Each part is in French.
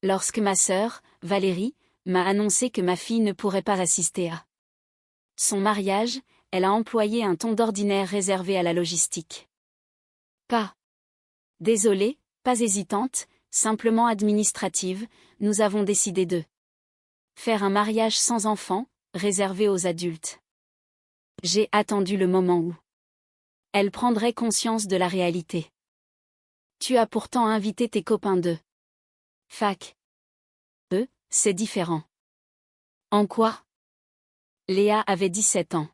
Lorsque ma sœur, Valérie, m'a annoncé que ma fille ne pourrait pas assister à son mariage, elle a employé un ton d'ordinaire réservé à la logistique. Pas désolée, pas hésitante, simplement administrative, nous avons décidé de faire un mariage sans enfant, réservé aux adultes. J'ai attendu le moment où elle prendrait conscience de la réalité. Tu as pourtant invité tes copains de fac. Eux, c'est différent. En quoi? Léa avait 17 ans.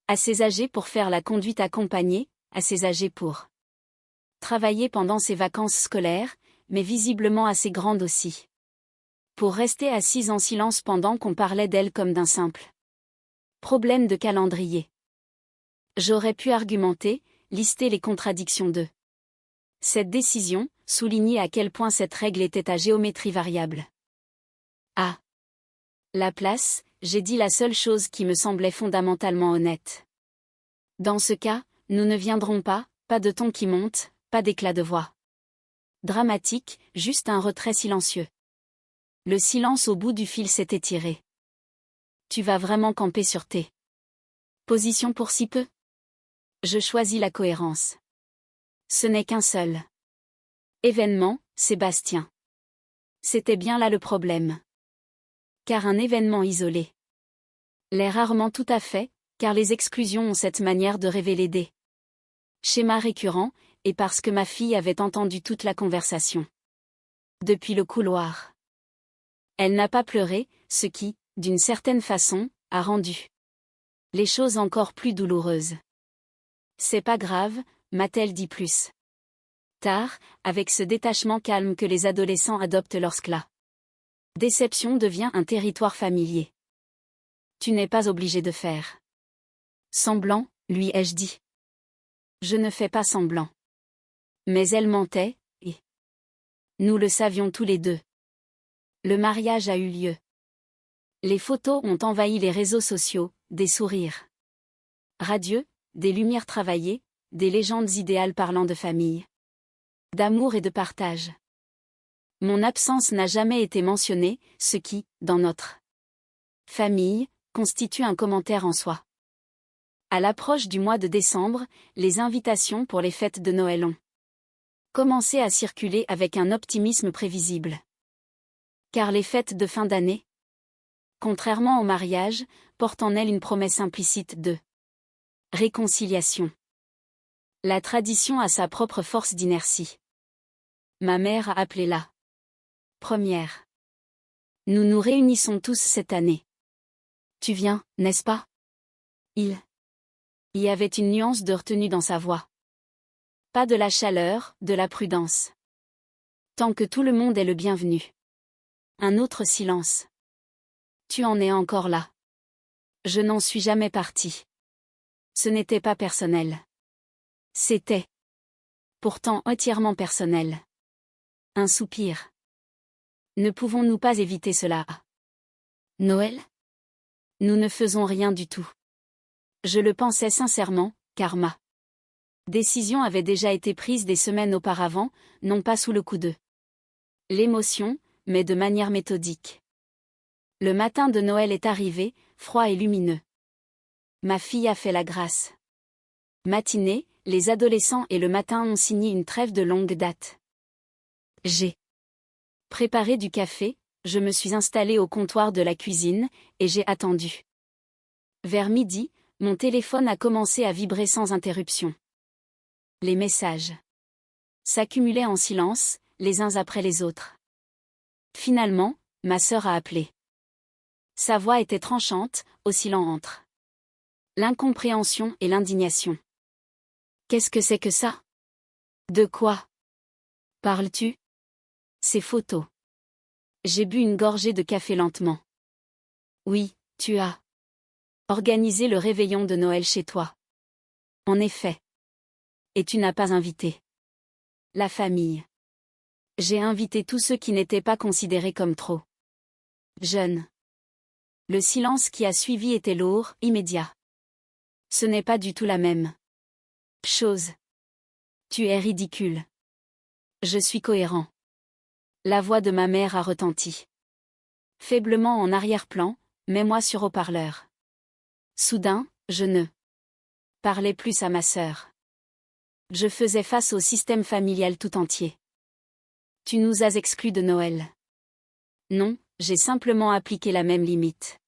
Assez âgée pour faire la conduite accompagnée, assez âgée pour travailler pendant ses vacances scolaires, mais visiblement assez grande aussi pour rester assise en silence pendant qu'on parlait d'elle comme d'un simple problème de calendrier. J'aurais pu argumenter, lister les contradictions de cette décision, souligner à quel point cette règle était à géométrie variable. À la place, j'ai dit la seule chose qui me semblait fondamentalement honnête. Dans ce cas, nous ne viendrons pas de ton qui monte, pas d'éclat de voix dramatique, juste un retrait silencieux. Le silence au bout du fil s'est étiré. Tu vas vraiment camper sur tes positions pour si peu? Je choisis la cohérence. Ce n'est qu'un seul événement, Sébastien. C'était bien là le problème. Car un événement isolé l'est rarement tout à fait, car les exclusions ont cette manière de révéler des schémas récurrents, et parce que ma fille avait entendu toute la conversation depuis le couloir. Elle n'a pas pleuré, ce qui, d'une certaine façon, a rendu les choses encore plus douloureuses. C'est pas grave, m'a-t-elle dit plus tard, avec ce détachement calme que les adolescents adoptent lorsque la déception devient un territoire familier. Tu n'es pas obligé de faire semblant, lui ai-je dit. Je ne fais pas semblant. Mais elle mentait, et nous le savions tous les deux. Le mariage a eu lieu. Les photos ont envahi les réseaux sociaux, des sourires radieux, des lumières travaillées, des légendes idéales parlant de famille, d'amour et de partage. Mon absence n'a jamais été mentionnée, ce qui, dans notre famille, constitue un commentaire en soi. À l'approche du mois de décembre, les invitations pour les fêtes de Noël ont commencé à circuler avec un optimisme prévisible. Car les fêtes de fin d'année, contrairement au mariage, portent en elles une promesse implicite de réconciliation. La tradition a sa propre force d'inertie. Ma mère a appelé la première. Nous nous réunissons tous cette année. Tu viens, n'est-ce pas? Il y avait une nuance de retenue dans sa voix. Pas de la chaleur, de la prudence. Tant que tout le monde est le bienvenu. Un autre silence. Tu en es encore là. Je n'en suis jamais parti. Ce n'était pas personnel. C'était pourtant entièrement personnel. Un soupir. Ne pouvons-nous pas éviter cela? Noël? Nous ne faisons rien du tout. Je le pensais sincèrement, car ma décision avait déjà été prise des semaines auparavant, non pas sous le coup de l'émotion, mais de manière méthodique. Le matin de Noël est arrivé, froid et lumineux. Ma fille a fait la grâce matinée, les adolescents et le matin ont signé une trêve de longue date. J'ai préparé du café, je me suis installée au comptoir de la cuisine, et j'ai attendu. Vers midi, mon téléphone a commencé à vibrer sans interruption. Les messages s'accumulaient en silence, les uns après les autres. Finalement, ma sœur a appelé. Sa voix était tranchante, oscillant entre l'incompréhension et l'indignation. Qu'est-ce que c'est que ça? De quoi parles-tu? Ces photos. J'ai bu une gorgée de café lentement. Oui, tu as organisé le réveillon de Noël chez toi. En effet. Et tu n'as pas invité la famille. J'ai invité tous ceux qui n'étaient pas considérés comme trop jeunes. Le silence qui a suivi était lourd, immédiat. Ce n'est pas du tout la même chose. Tu es ridicule. Je suis cohérent. La voix de ma mère a retenti. Faiblement en arrière-plan, mais moi sur haut-parleur. Soudain, je ne parlais plus à ma sœur. Je faisais face au système familial tout entier. Tu nous as exclus de Noël. Non, j'ai simplement appliqué la même limite.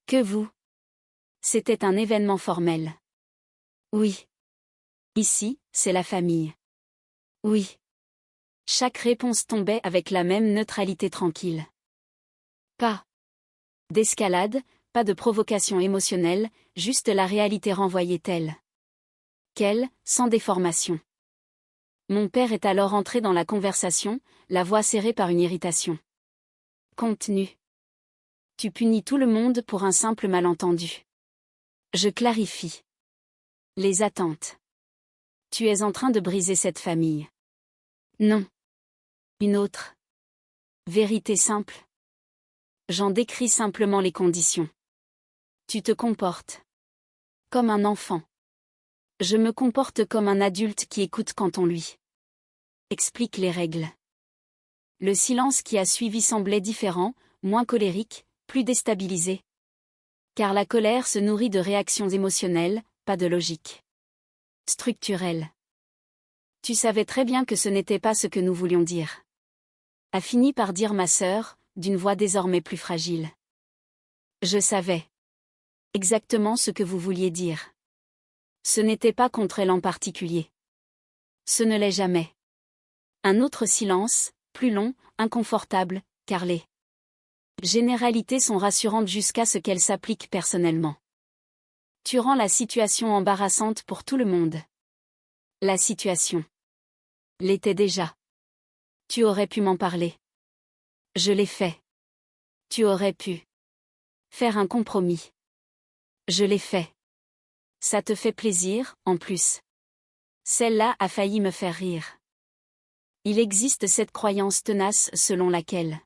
Que vous. C'était un événement formel. Oui. Ici, c'est la famille. Oui. Chaque réponse tombait avec la même neutralité tranquille. Pas d'escalade, pas de provocation émotionnelle, juste la réalité renvoyée telle quelle, sans déformation. Mon père est alors entré dans la conversation, la voix serrée par une irritation contenue. Tu punis tout le monde pour un simple malentendu. Je clarifie. Les attentes. Tu es en train de briser cette famille. Non. Une autre. Vérité simple. J'en décris simplement les conditions. Tu te comportes comme un enfant. Je me comporte comme un adulte qui écoute quand on lui explique les règles. Le silence qui a suivi semblait différent, moins colérique, plus déstabilisé. Car la colère se nourrit de réactions émotionnelles, pas de logique structurelle. Tu savais très bien que ce n'était pas ce que nous voulions dire. A fini par dire ma sœur, d'une voix désormais plus fragile. Je savais exactement ce que vous vouliez dire. Ce n'était pas contre elle en particulier. Ce ne l'est jamais. Un autre silence, plus long, inconfortable, car les généralités sont rassurantes jusqu'à ce qu'elles s'appliquent personnellement. Tu rends la situation embarrassante pour tout le monde. La situation l'était déjà. Tu aurais pu m'en parler. Je l'ai fait. Tu aurais pu faire un compromis. Je l'ai fait. Ça te fait plaisir, en plus. Celle-là a failli me faire rire. Il existe cette croyance tenace selon laquelle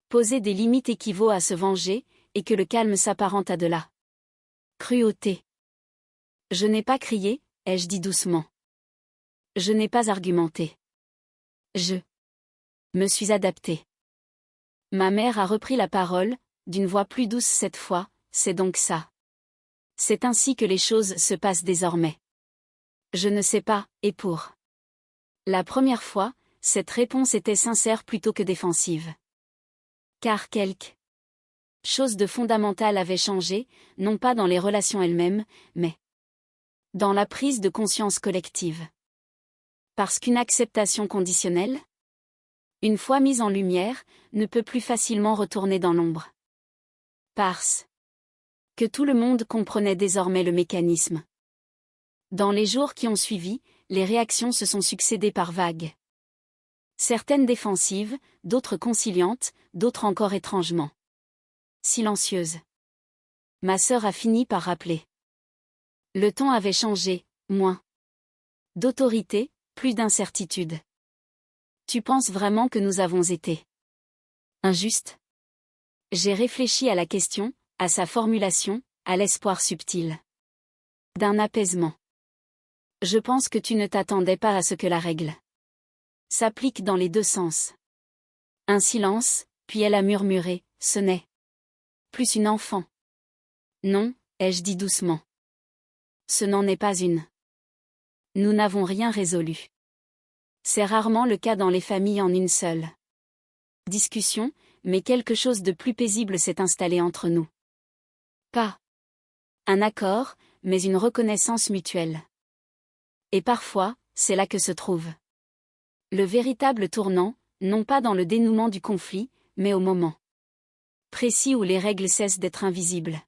poser des limites équivaut à se venger, et que le calme s'apparente à de la cruauté. Je n'ai pas crié, ai-je dit doucement. Je n'ai pas argumenté. Je me suis adapté. Ma mère a repris la parole, d'une voix plus douce cette fois, c'est donc ça. C'est ainsi que les choses se passent désormais. Je ne sais pas, et pour la première fois, cette réponse était sincère plutôt que défensive. Car quelque chose de fondamental avait changé, non pas dans les relations elles-mêmes, mais dans la prise de conscience collective. Parce qu'une acceptation conditionnelle, une fois mise en lumière, ne peut plus facilement retourner dans l'ombre. Parce que tout le monde comprenait désormais le mécanisme. Dans les jours qui ont suivi, les réactions se sont succédées par vagues. Certaines défensives, d'autres conciliantes, d'autres encore étrangement silencieuses. Ma sœur a fini par rappeler. Le ton avait changé, moins d'autorité, plus d'incertitude. Tu penses vraiment que nous avons été injustes? J'ai réfléchi à la question, à sa formulation, à l'espoir subtil d'un apaisement. Je pense que tu ne t'attendais pas à ce que la règle s'applique dans les deux sens. Un silence, puis elle a murmuré, ce n'est plus une enfant. Non, ai-je dit doucement. Ce n'en est pas une. Nous n'avons rien résolu. C'est rarement le cas dans les familles en une seule discussion, mais quelque chose de plus paisible s'est installé entre nous. Pas un accord, mais une reconnaissance mutuelle. Et parfois, c'est là que se trouve le véritable tournant, non pas dans le dénouement du conflit, mais au moment précis où les règles cessent d'être invisibles.